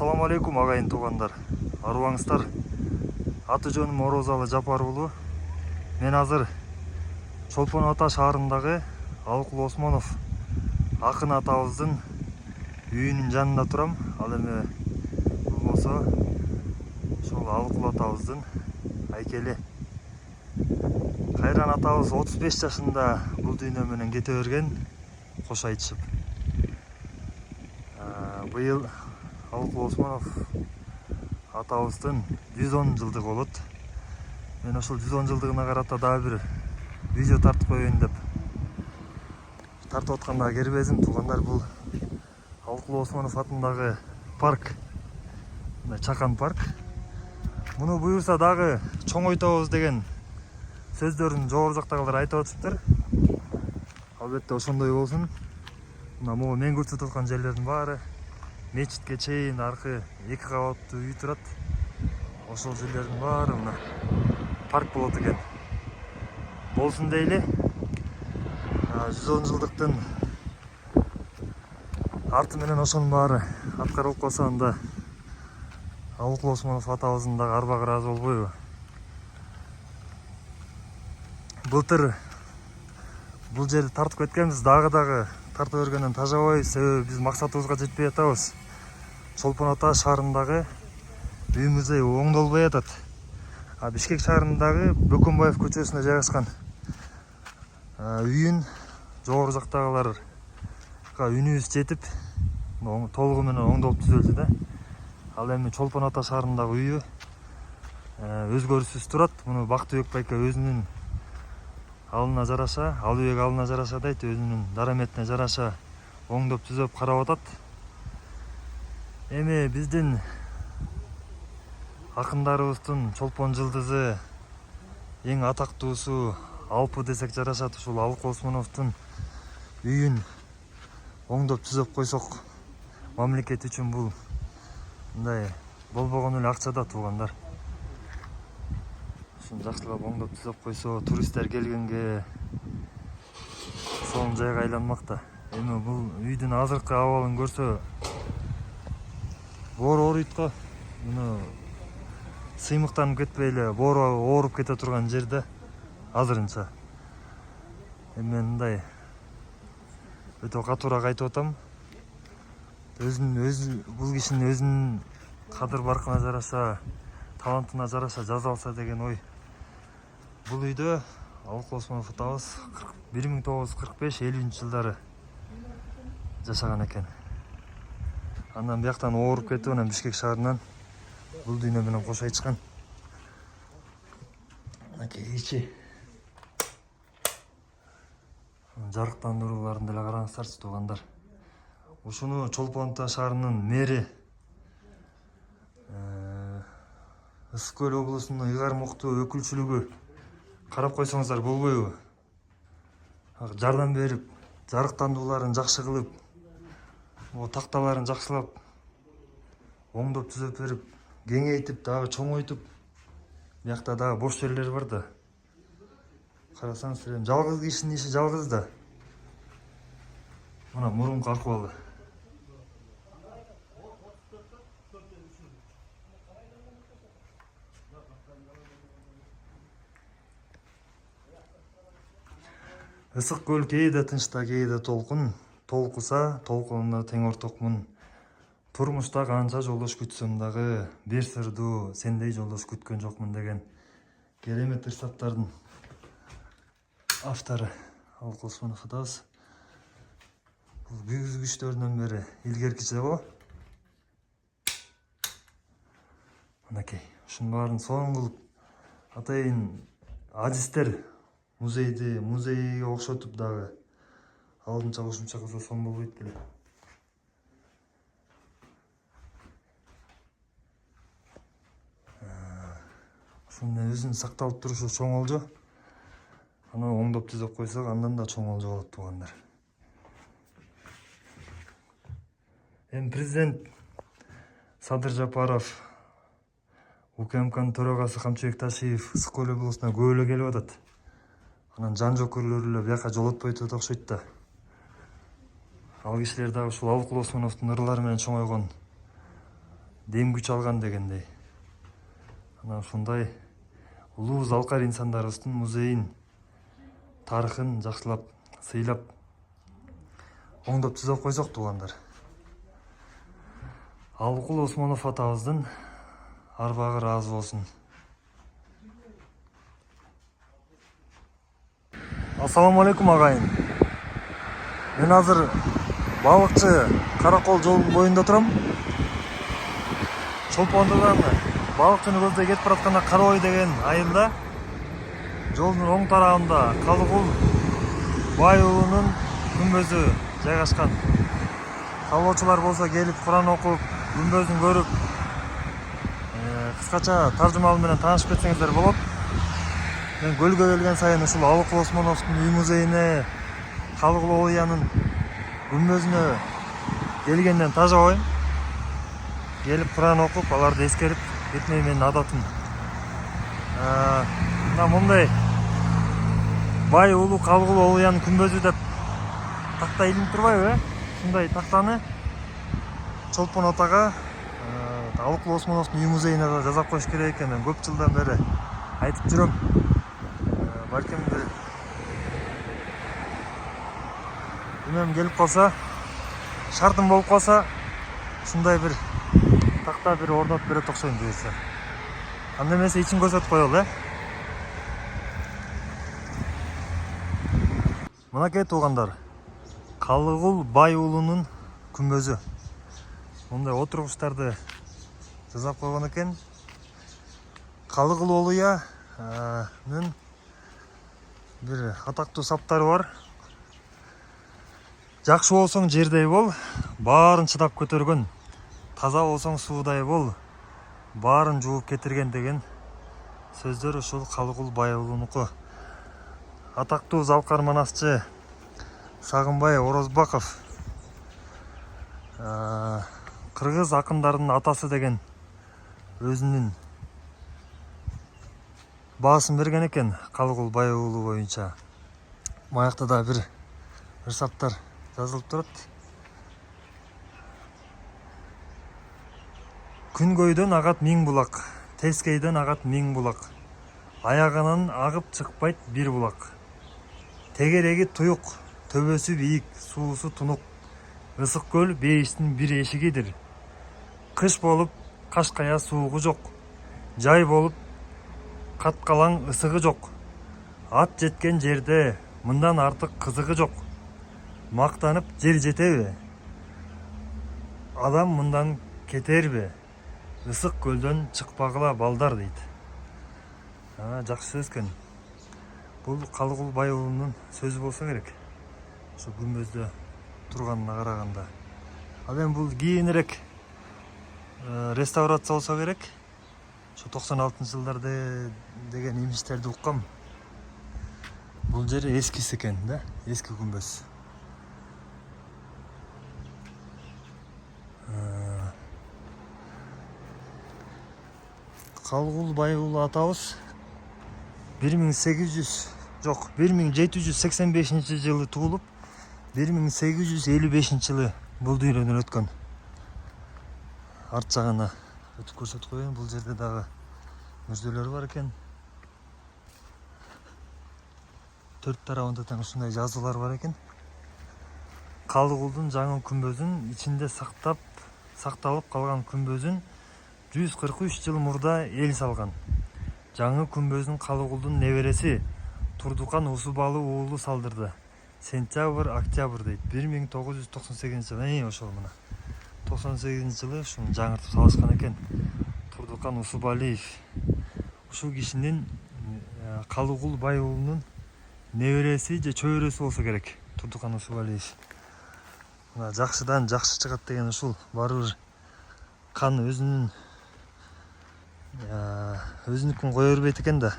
Ассаламу алейкум агайын туугандар. Арыбаңыздар. Аты жөнүм Орозалы Жапар уулу. Мен азыр Чолпон Ата шаарындагы Алыкул Осмонов акын атабыздын үйүнүн жанында турам. Ал эми болсо ошол Алыкул атабыздын айкели. Кайран атабыз 35 жашында бул дүйнө менен кете берген, кош айтышып. Быйыл Алыкул Осмонов атабыздын 110 жылдыгы болот. Мен ошол 110 жылдыгына карата дагы бир видео тартып коеюн деп тартып атканда кербезим. Туугандар, бул Алыкул Осмонов атындагы парк, чакан парк. Муну буюрса дагы чоңойтобуз деген сөздөрүн жогору жактагылар айтып атыптыр. Албетте ошондой болсун. Мына могу мен көрсөтүп аткан жерлердин баары мечитке чейин аркы 2 кабаттуу үй турат. Ошол жерлердин баары мына парк болот экен. Болсун дейли. 110 жылдыктын арты менен ошонун баары аткарылып калса, анда Алыкул Осмонов атабыздын дагы арбагы ыраазы болбойбу? Былтыр бул жерди тартып кеткенбиз, дагы тартып бергенден тажабайбыз. Себеби биз максатыбызга жетпей атабыз. Чолпон Ата шаарындагы үй музей оңдолбой атат. Бишкек шаарындагы Бөкөнбаев көчөсүнө жайгашкан үйүн жогору жактагыларга үнүбүз жетип, толугу менен оңдолуп түзөлдү да. Ал эми Чолпон Ата шаарындагы үйү өзгөрүшсүз турат. Муну Бактыбек байке өзүнүн алына жараша, Алыбек алына жараша дейт, өзүнүн дараметине жараша оңдоп түзөп карап атат. Эми биздин акындарыбыздын чолпон жылдызы, эң атактуусу Алпы десек жарашат. Ушул Алыкул Осмоновдун үйүн оңдоп түзөп койсок, мамлекет үчүн бул мындай болбогон эле акча да, туугандар. Ушуну жакшылап оңдоп түзөп койсо, туристтер келгенге сонун жайга айланмак да. Эми бул үйдүн азыркы абалын көрсө, боору ооруйт го. Муну сыймыктанып кетпей эле боору ооруп кете турган жерде азырынча. Эми мен мындай өтө катуураак айтып атам. Бул кишинин өзүнүн кадыр баркына жараша, талантына жараша жаза алса деген ой. Бул үйдө Алыкул Осмонов атабыз 1945-50 жылдары жашаган экен. Андан бияктан ооруп кетип, анан Бишкек шаарынан бул дүйнө менен кош айтышкан. Ичи жарыктандырууларын деле караңыздарчы, туугандар. Ушуну Чолпон Ата шаарынын мэри, Ысык Көл облусунун Ыйгар Мокту өкүлчүлүгү карап койсоңуздар болбойбу? Жардам берип, жарыктандууларын жакшы кылып, такталарын жакшылап, оңдоп түзөп берип, кеңейтип, дагы чоңойтуп, биякта дагы бош жерлер бар да. Карасаңыздар, жалгыз кишинин иши жалгыз да. Мына мурунку акыбалы. Ысык көл кээде тынчта, кээде толкун. Толкуса, толкунуна тең ортокмун. Турмушта канча жолдош күтсөм дагы, бир сырдуу сендей жолдош күткөн жокмун деген керемет ырсаттардын автору Алыкул Осмонов атабыз. Бул күйгүзгүчтөрүнөн бери илгеркиче го. Мынакей, ушунун баарын сонун кылып, атайын адистер музейге окшотуп дагы алдынча кошумча кылса сонун болбойт беле. Ушунун өзүнүн сакталып турушу чоң олжо. Аны оңдоп түзөп койсок, андан да чоң олжо болот, туугандар. Эми президент Садыр Жапаров, УКМКнын төрагасы Камчыбек Ташиев Ысык Көл облусуна көп эле келип атат. Анан жан жокурлөр эле бияка жолотпой турат окшойт да. Ал кишилер дагы ушул Алыкул Осмоновдун ырлары менен чоңойгон дем күч алган дегендей. Анан ушундай улуу залкар инсандарыбыздын музейин, тарыхын жакшылап, сыйлап, оңдоп түзөп койсок туугандар. Алыкул Осмонов атабыздын арбагы ыраазы болсун. Ассаламу алейкум агайын. Мен азыр балыкчы Каракол жолунун боюнда турам. Чолпондудан балыкчыны көздөй кетип баратканда Карабой деген айылда жолдун оң тарабында Калыгул бай уулунун күмбөзү жайгашкан. Калоочулар болсо келип Куран окуп, күмбөзүн көрүп, кыскача таржымалы менен таанышып кетсеңиздер болот. Мен көлгө келген сайын ушул Алыкул Осмоновдун үй музейине, Калыгул Олуянын күмбөзүнө келгенден тажабайм. Келип Куран окуп, аларды эскерип кетмей менин адатым. Мына мындай бай уулу Калыгул Олуянын күмбөзү деп такта илинип турбайбы? Ушундай тактаны Чолпон атага Алыкул Осмоновдун үй музейине да жасап коюш керек экен. Мен көп жылдан бери айтып жүрөм. Балким бир үнөм келип калса, шартым болуп калса, ушундай бир такта бир орнотуп берет окшойм буюрса. Анда эмесе ичин көрсөтүп коелу, Мынакей туугандар, Калыгул бай уулунун күмбөзү. Мындай отургучтарды жасап койгон экен. Калыгул Олуянын бир атактуу саптары бар. Жакшы болсоң жердей бол, баарын чыдап көтөргөн. Таза болсоң суудай бол, баарын жууп кетирген деген сөздөр ушул Калыгул бай уулунуку. Атактуу залкар манасчы Сагынбай Орозбаков кыргыз акындарынын атасы деген өзүнүн баасын берген экен Калыгул бай уулу боюнча. Маякта да бир саптар жазылып турат. Күнгөйдөн агат миң булак, тескейден агат миң булак. Аягынан агып чыкпайт бир булак. Тегереги туюк, төбөсү бийик, суусу тунук. Ысык көл бейиштин бир эшигидир. Кыш болуп Кашкая суугу жок. Жай болуп каткалаң ысыгы жок. Ат жеткен жерде мындан артык кызыгы жок. Мактанып жер жетеби? Адам мындан кетерби? Ысык көлдөн чыкпагыла балдар дейт. Жакшы сөз экен. Бул Калыгул бай уулунун сөзү болсо керек. Ошо күмбөздө турганына караганда. Ал эми бул кийинирээк реставрация болсо керек. Ошо 96-жылдарда деген имиштерди уккам. Бул жери эскиси экен да, эски күмбөз. Калыгул бай уулу атабыз 1785 жылы туулуп, 1855 жылы бул дүйнөдөн өткөн. Арт жагына өтүп көрсөтүп коеюн. Бул жерде дагы мүрзөлөр бар экен. Төрт тарабында тең ушундай жазуулар бар экен. Калыгулдун жаңы күмбөзүн ичинде сакталып калган күмбөзүн 143 жыл мурда эл салган. Жаңы күмбөзүн Калыгулдун небереси Турдукан Усубалы уулу салдырды. Сентябрь-октябрь дейт. 1998 жылы. Ошол мына 98 жылы ушуну жаңыртып салышкан экен. Турдукан Усубалиев. Ушул кишинин Калыгул бай уулунун небереси же чөйрөсү болсо керек. Турдукан Усубалиев. Мына жакшыдан жакшы чыгат деген ушул. Баары бир кан өзүнүкүн кое бербейт экен да.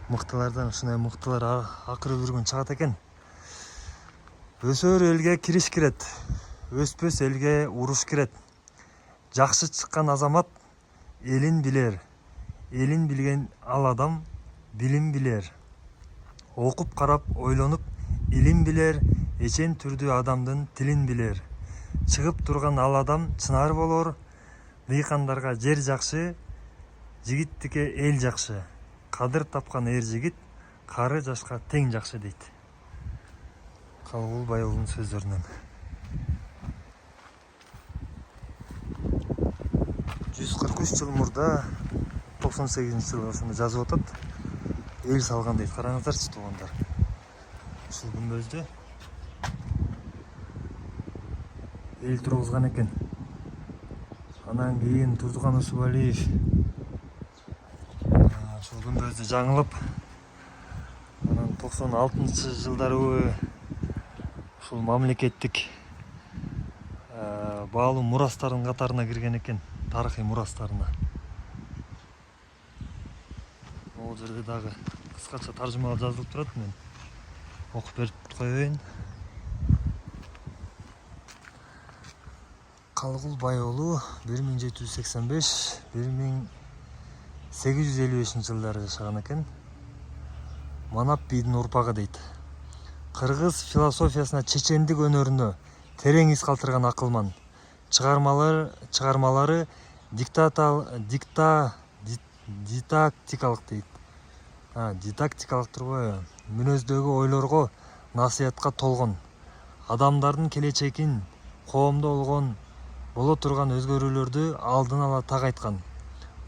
Мыктылардан ушундай мыктылар акырып жүргөн чыгат экен. Өсөр элге кириш кирет. Өспөс элге уруш кирет. Жакшы чыккан азамат элин билер. Элин билген ал адам билим билер. Окуп карап ойлонуп илим билер. Эчен түрдүү адамдын тилин билер. Чыгып турган ал адам чынар болор. Дыйкандарга жер жакшы, жигиттикке эл жакшы. Кадыр тапкан эр жигит кары жашка тең жакшы дейт. Калыгул Байулдун сөздөрүнөн. 143 жыл мурда 98-жылы ошону жазып атат. Эл салган дейт. Караңыздарчы туугандар. Ушул күмбөздү эл тургузган экен. Анан кийин Турдукан Усубалиев ушул күмбөздү жаңылып, анан 96-жылдары ушул мамлекеттик баалуу мурастардын катарына кирген экен, тарыхый мурастарына. Ол жерде дагы кыскача таржымалап жазылып турат, мен окуп берип коеюн. Калыгул Байулу 1785-1855 жылдары жашаган экен. Манап бийдин урпагы дейт. Кыргыз философиясына, чечендик өнөрүнө терең из калтырган акылман. Чыгармалары дидактикалык дейт. Дидактикалык турбайбы? Мүнөздөгү ойлорго, насыятка толгон. Адамдардын келечегин, коомдо боло турган өзгөрүүлөрдү алдын ала так айткан.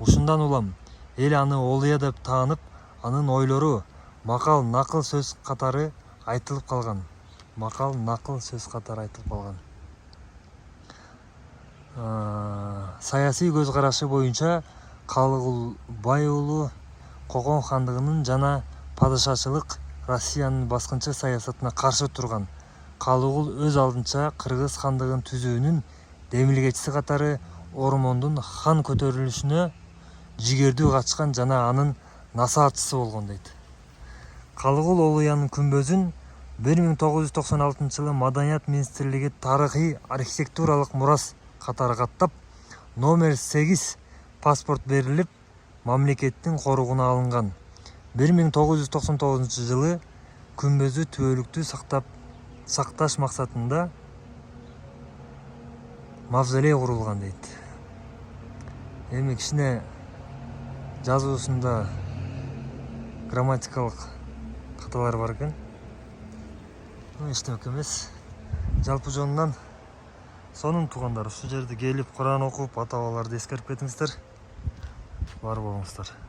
Ушундан улам эл аны олуя деп таанып, анын ойлору макал накыл сөз катары айтылып калган. Саясий көз карашы боюнча Калыгул Байулу Когон хандыгынын жана падышачылык Россиянын баскынчы саясатына каршы турган. Калыгул өз алдынча Кыргыз хандыгын түзүүнүн демилгечиси катары Ормондун хан көтөрүлүшүнө жигердүү катышкан жана анын насаатчысы болгон дейт. Калыгул Олуянын күмбөзүн 1996-жылы Маданият министрлиги тарыхый архитектуралык мурас катары каттап, номер 8 паспорт берилип, мамлекеттин коругуна алынган. 1999-жылы күмбөзү түбөлүктүү сакташ максатында мавзолей курулган дейт. Эми кичине жазуусунда грамматикалык каталар бар экен. Эчтеме эмес. Жалпы жонунан сонун туугандар, ушул жерде келип Куран окуп, ата бабаларды эскерип кетиңиздер. Бар болуңуздар.